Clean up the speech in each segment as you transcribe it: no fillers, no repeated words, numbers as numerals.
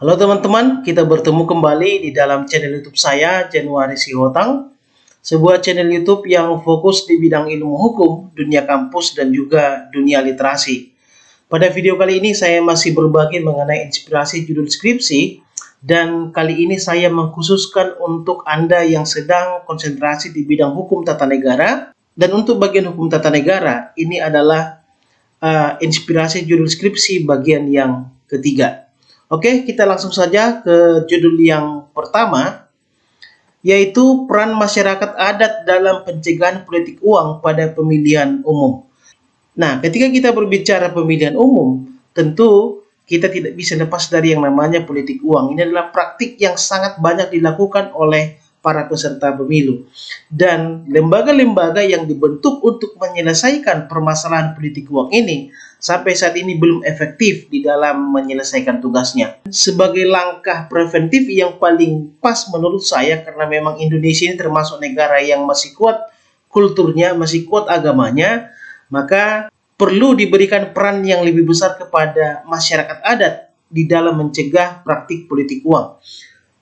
Halo teman-teman, kita bertemu kembali di dalam channel YouTube saya, Januari Sihotang, sebuah channel YouTube yang fokus di bidang ilmu hukum, dunia kampus, dan juga dunia literasi. Pada video kali ini saya masih berbagi mengenai inspirasi judul skripsi, dan kali ini saya mengkhususkan untuk Anda yang sedang konsentrasi di bidang hukum tata negara, dan untuk bagian hukum tata negara, ini adalah inspirasi judul skripsi bagian yang ketiga. Oke, kita langsung saja ke judul yang pertama, yaitu peran masyarakat adat dalam pencegahan politik uang pada pemilihan umum. Nah, ketika kita berbicara pemilihan umum, tentu kita tidak bisa lepas dari yang namanya politik uang. Ini adalah praktik yang sangat banyak dilakukan oleh para peserta pemilu. Dan lembaga-lembaga yang dibentuk untuk menyelesaikan permasalahan politik uang ini sampai saat ini belum efektif di dalam menyelesaikan tugasnya. Sebagai langkah preventif yang paling pas menurut saya, karena memang Indonesia ini termasuk negara yang masih kuat kulturnya, masih kuat agamanya, maka perlu diberikan peran yang lebih besar kepada masyarakat adat di dalam mencegah praktik politik uang.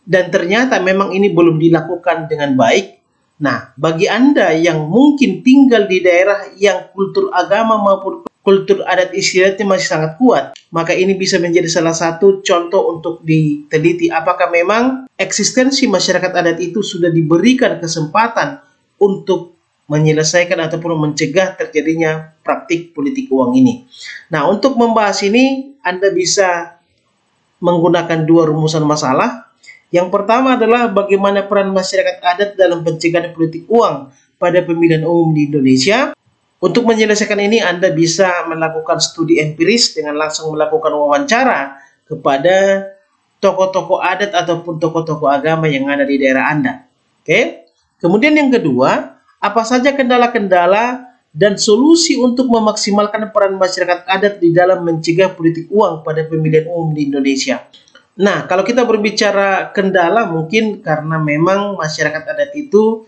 Dan ternyata memang ini belum dilakukan dengan baik. Nah, bagi Anda yang mungkin tinggal di daerah yang kultur agama maupun kultur adat istiadatnya masih sangat kuat, maka ini bisa menjadi salah satu contoh untuk diteliti apakah memang eksistensi masyarakat adat itu sudah diberikan kesempatan untuk menyelesaikan ataupun mencegah terjadinya praktik politik uang ini. Nah, untuk membahas ini Anda bisa menggunakan dua rumusan masalah. Yang pertama adalah bagaimana peran masyarakat adat dalam pencegahan politik uang pada pemilihan umum di Indonesia. Untuk menyelesaikan ini, Anda bisa melakukan studi empiris dengan langsung melakukan wawancara kepada tokoh-tokoh adat ataupun tokoh-tokoh agama yang ada di daerah Anda. Oke. Kemudian yang kedua, apa saja kendala-kendala dan solusi untuk memaksimalkan peran masyarakat adat di dalam mencegah politik uang pada pemilihan umum di Indonesia. Nah, kalau kita berbicara kendala, mungkin karena memang masyarakat adat itu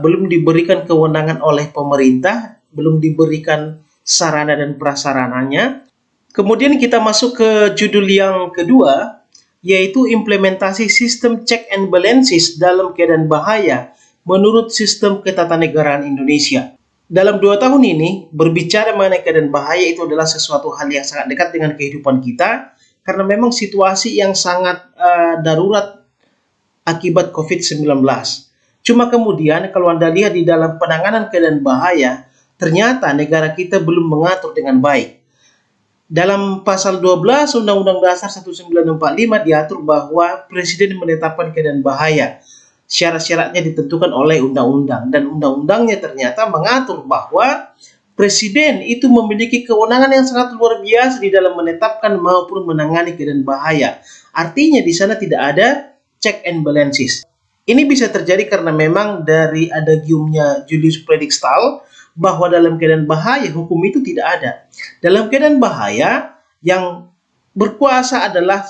belum diberikan kewenangan oleh pemerintah, belum diberikan sarana dan prasarananya. Kemudian kita masuk ke judul yang kedua, yaitu implementasi sistem check and balances dalam keadaan bahaya menurut sistem ketatanegaraan Indonesia. Dalam 2 tahun ini, berbicara mengenai keadaan bahaya itu adalah sesuatu hal yang sangat dekat dengan kehidupan kita, karena memang situasi yang sangat darurat akibat COVID-19. Cuma kemudian kalau Anda lihat di dalam penanganan keadaan bahaya, ternyata negara kita belum mengatur dengan baik. Dalam pasal 12 Undang-Undang Dasar 1945 diatur bahwa Presiden menetapkan keadaan bahaya. Syarat-syaratnya ditentukan oleh undang-undang, dan undang-undangnya ternyata mengatur bahwa Presiden itu memiliki kewenangan yang sangat luar biasa di dalam menetapkan maupun menangani keadaan bahaya. Artinya di sana tidak ada check and balances. Ini bisa terjadi karena memang dari adagiumnya Julius Predikstall bahwa dalam keadaan bahaya hukum itu tidak ada. Dalam keadaan bahaya yang berkuasa adalah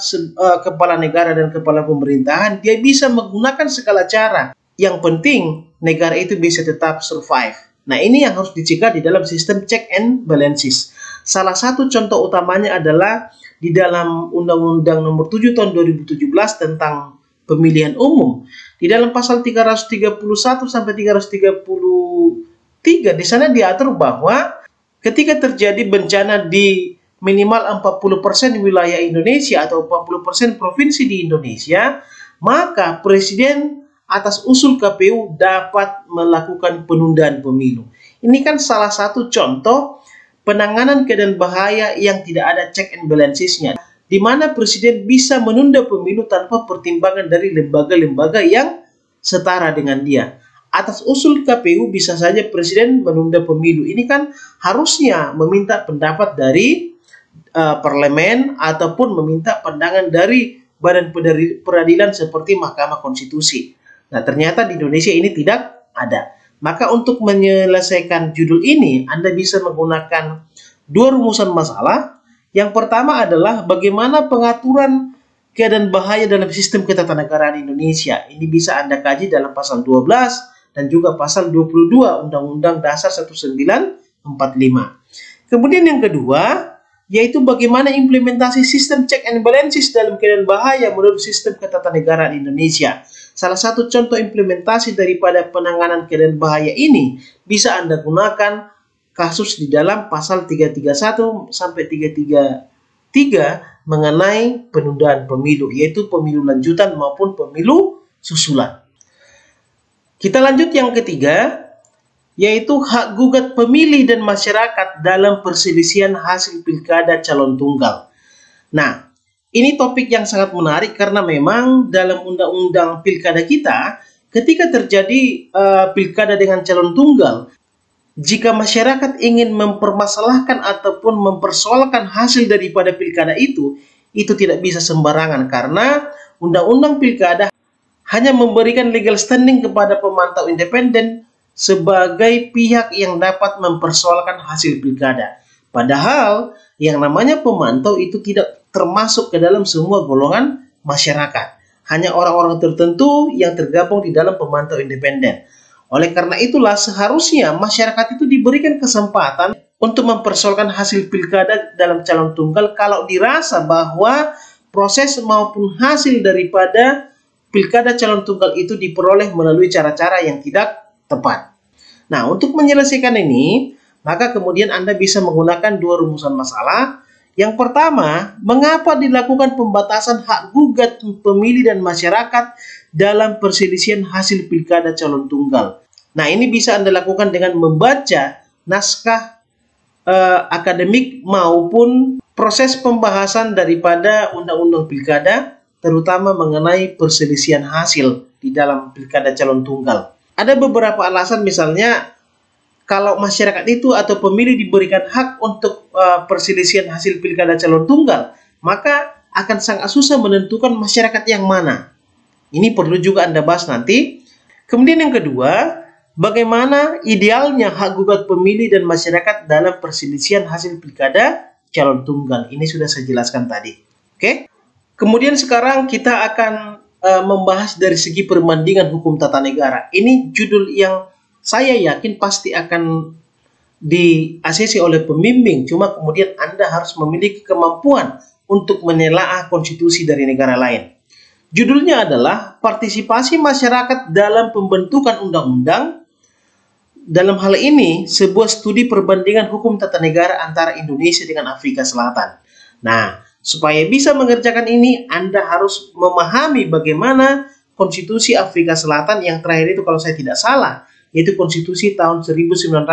kepala negara dan kepala pemerintahan, dia bisa menggunakan segala cara. Yang penting negara itu bisa tetap survive. Nah, ini yang harus dicegah di dalam sistem check and balances. Salah satu contoh utamanya adalah di dalam Undang-Undang Nomor 7 Tahun 2017 tentang pemilihan umum. Di dalam pasal 331 sampai 333 di sana diatur bahwa ketika terjadi bencana di minimal 40% wilayah Indonesia atau 40% provinsi di Indonesia, maka Presiden atas usul KPU dapat melakukan penundaan pemilu. Ini kan salah satu contoh penanganan keadaan bahaya yang tidak ada check and balancesnya, di mana Presiden bisa menunda pemilu tanpa pertimbangan dari lembaga-lembaga yang setara dengan dia. Atas usul KPU bisa saja Presiden menunda pemilu. Ini kan harusnya meminta pendapat dari parlemen ataupun meminta pandangan dari badan peradilan seperti Mahkamah Konstitusi. Nah, ternyata di Indonesia ini tidak ada. Maka untuk menyelesaikan judul ini, Anda bisa menggunakan dua rumusan masalah. Yang pertama adalah bagaimana pengaturan keadaan bahaya dalam sistem ketatanegaraan Indonesia. Ini bisa Anda kaji dalam pasal 12 dan juga pasal 22 Undang-Undang Dasar 1945. Kemudian yang kedua, yaitu bagaimana implementasi sistem check and balances dalam keadaan bahaya menurut sistem ketatanegaraan Indonesia. Salah satu contoh implementasi daripada penanganan keadaan bahaya ini bisa Anda gunakan kasus di dalam pasal 331 sampai 333 mengenai penundaan pemilu, yaitu pemilu lanjutan maupun pemilu susulan. Kita lanjut yang ketiga, yaitu hak gugat pemilih dan masyarakat dalam perselisihan hasil pilkada calon tunggal. Nah, ini topik yang sangat menarik karena memang dalam undang-undang pilkada kita, ketika terjadi pilkada dengan calon tunggal, jika masyarakat ingin mempermasalahkan ataupun mempersoalkan hasil daripada pilkada itu tidak bisa sembarangan karena undang-undang pilkada hanya memberikan legal standing kepada pemantau independen sebagai pihak yang dapat mempersoalkan hasil pilkada. Padahal yang namanya pemantau itu tidak termasuk ke dalam semua golongan masyarakat. Hanya orang-orang tertentu yang tergabung di dalam pemantau independen. Oleh karena itulah seharusnya masyarakat itu diberikan kesempatan untuk mempersoalkan hasil pilkada dalam calon tunggal kalau dirasa bahwa proses maupun hasil daripada pilkada calon tunggal itu diperoleh melalui cara-cara yang tidak tepat. Nah, untuk menyelesaikan ini, maka kemudian Anda bisa menggunakan dua rumusan masalah. Yang pertama, mengapa dilakukan pembatasan hak gugat pemilih dan masyarakat dalam perselisihan hasil pilkada calon tunggal. Nah, ini bisa Anda lakukan dengan membaca naskah akademik maupun proses pembahasan daripada undang-undang pilkada, terutama mengenai perselisihan hasil di dalam pilkada calon tunggal. Ada beberapa alasan, misalnya kalau masyarakat itu atau pemilih diberikan hak untuk perselisihan hasil pilkada calon tunggal, maka akan sangat susah menentukan masyarakat yang mana. Ini perlu juga Anda bahas nanti. Kemudian yang kedua, bagaimana idealnya hak gugat pemilih dan masyarakat dalam perselisihan hasil pilkada calon tunggal. Ini sudah saya jelaskan tadi. Oke? Kemudian sekarang kita akan membahas dari segi perbandingan hukum tata negara. Ini judul yang saya yakin pasti akan di-ACC oleh pembimbing. Cuma kemudian Anda harus memiliki kemampuan untuk menelaah konstitusi dari negara lain. Judulnya adalah Partisipasi Masyarakat dalam Pembentukan Undang-Undang. Dalam hal ini, sebuah studi perbandingan hukum tata negara antara Indonesia dengan Afrika Selatan. Nah, supaya bisa mengerjakan ini, Anda harus memahami bagaimana konstitusi Afrika Selatan yang terakhir itu kalau saya tidak salah, yaitu konstitusi tahun 1996.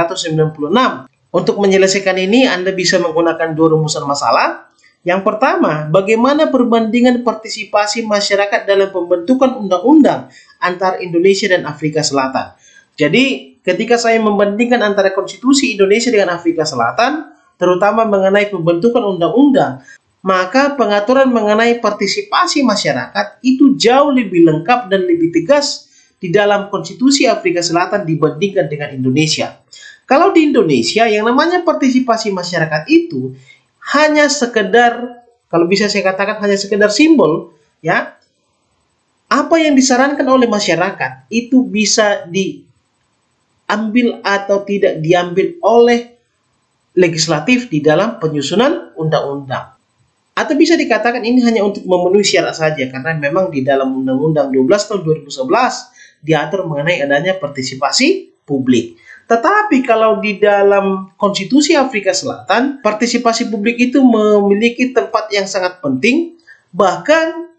Untuk menyelesaikan ini, Anda bisa menggunakan dua rumusan masalah. Yang pertama, bagaimana perbandingan partisipasi masyarakat dalam pembentukan undang-undang antara Indonesia dan Afrika Selatan. Jadi, ketika saya membandingkan antara konstitusi Indonesia dengan Afrika Selatan, terutama mengenai pembentukan undang-undang, maka pengaturan mengenai partisipasi masyarakat itu jauh lebih lengkap dan lebih tegas di dalam konstitusi Afrika Selatan dibandingkan dengan Indonesia. Kalau di Indonesia, yang namanya partisipasi masyarakat itu hanya sekedar, kalau bisa saya katakan hanya sekedar simbol, ya. Apa yang disarankan oleh masyarakat itu bisa diambil atau tidak diambil oleh legislatif di dalam penyusunan undang-undang. Atau bisa dikatakan ini hanya untuk memenuhi syarat saja, karena memang di dalam Undang-Undang 12 tahun 2011 diatur mengenai adanya partisipasi publik. Tetapi kalau di dalam konstitusi Afrika Selatan, partisipasi publik itu memiliki tempat yang sangat penting, bahkan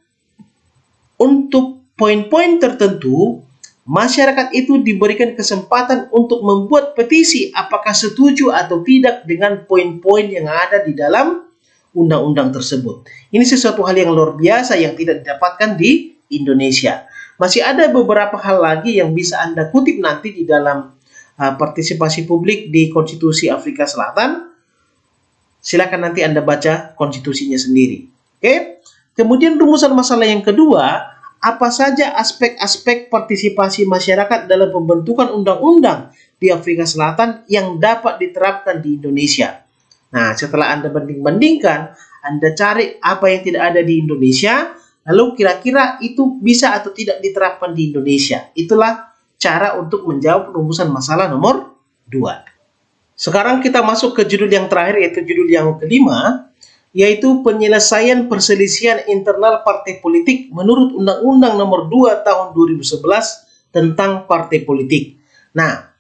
untuk poin-poin tertentu, masyarakat itu diberikan kesempatan untuk membuat petisi apakah setuju atau tidak dengan poin-poin yang ada di dalam undang-undang tersebut. Ini sesuatu hal yang luar biasa yang tidak didapatkan di Indonesia. Masih ada beberapa hal lagi yang bisa Anda kutip nanti di dalam partisipasi publik di konstitusi Afrika Selatan. Silakan nanti Anda baca konstitusinya sendiri. Oke? Kemudian rumusan masalah yang kedua, apa saja aspek-aspek partisipasi masyarakat dalam pembentukan undang-undang di Afrika Selatan yang dapat diterapkan di Indonesia. Nah, setelah Anda banding-bandingkan, Anda cari apa yang tidak ada di Indonesia, lalu kira-kira itu bisa atau tidak diterapkan di Indonesia. Itulah cara untuk menjawab rumusan masalah nomor 2. Sekarang kita masuk ke judul yang terakhir, yaitu judul yang kelima, yaitu penyelesaian perselisihan internal partai politik menurut Undang-Undang Nomor 2 Tahun 2011 tentang partai politik. Nah,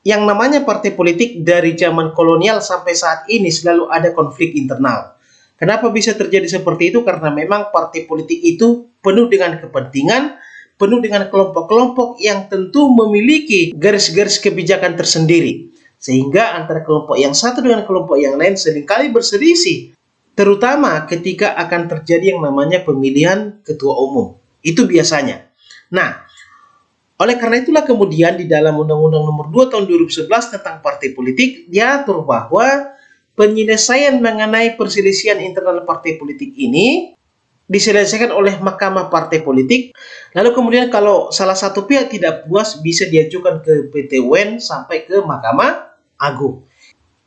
yang namanya partai politik dari zaman kolonial sampai saat ini selalu ada konflik internal. Kenapa bisa terjadi seperti itu? Karena memang partai politik itu penuh dengan kepentingan, penuh dengan kelompok-kelompok yang tentu memiliki garis-garis kebijakan tersendiri. Sehingga antara kelompok yang satu dengan kelompok yang lain seringkali berselisih, terutama ketika akan terjadi yang namanya pemilihan ketua umum. Itu biasanya. Nah, oleh karena itulah kemudian di dalam Undang-Undang Nomor 2 Tahun 2011 tentang partai politik diatur bahwa penyelesaian mengenai perselisihan internal partai politik ini diselesaikan oleh Mahkamah Partai Politik. Lalu kemudian kalau salah satu pihak tidak puas bisa diajukan ke PT UN sampai ke Mahkamah Agung.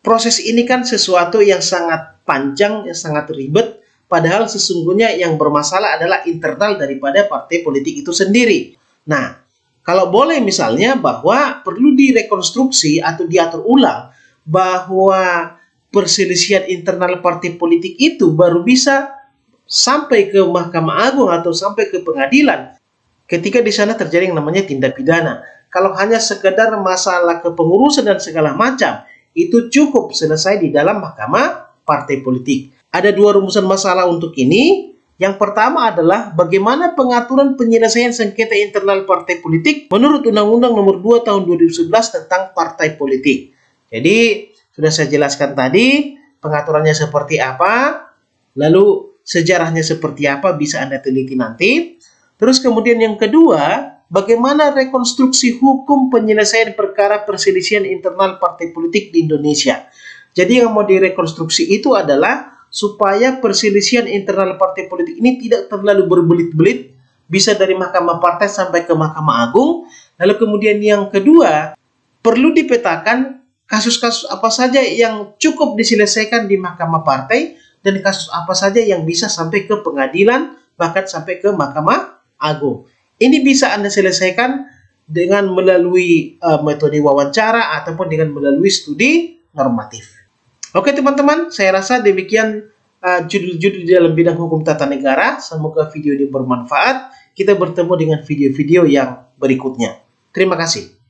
Proses ini kan sesuatu yang sangat panjang, yang sangat ribet, padahal sesungguhnya yang bermasalah adalah internal daripada partai politik itu sendiri. Nah, kalau boleh misalnya bahwa perlu direkonstruksi atau diatur ulang bahwa perselisihan internal partai politik itu baru bisa sampai ke Mahkamah Agung atau sampai ke pengadilan ketika di sana terjadi yang namanya tindak pidana. Kalau hanya sekedar masalah kepengurusan dan segala macam, itu cukup selesai di dalam Mahkamah Partai Politik. Ada dua rumusan masalah untuk ini. Yang pertama adalah bagaimana pengaturan penyelesaian sengketa internal partai politik menurut Undang-Undang Nomor 2 Tahun 2011 tentang partai politik. Jadi, sudah saya jelaskan tadi pengaturannya seperti apa, lalu sejarahnya seperti apa bisa Anda teliti nanti. Terus kemudian yang kedua, bagaimana rekonstruksi hukum penyelesaian perkara perselisihan internal partai politik di Indonesia. Jadi yang mau direkonstruksi itu adalah supaya perselisihan internal partai politik ini tidak terlalu berbelit-belit, bisa dari Mahkamah Partai sampai ke Mahkamah Agung. Lalu kemudian yang kedua, perlu dipetakan kasus-kasus apa saja yang cukup diselesaikan di Mahkamah Partai dan kasus apa saja yang bisa sampai ke pengadilan, bahkan sampai ke Mahkamah Agung. Ini bisa Anda selesaikan dengan melalui metode wawancara ataupun dengan melalui studi normatif. Oke teman-teman, saya rasa demikian judul-judul di dalam bidang hukum tata negara. Semoga video ini bermanfaat. Kita bertemu dengan video-video yang berikutnya. Terima kasih.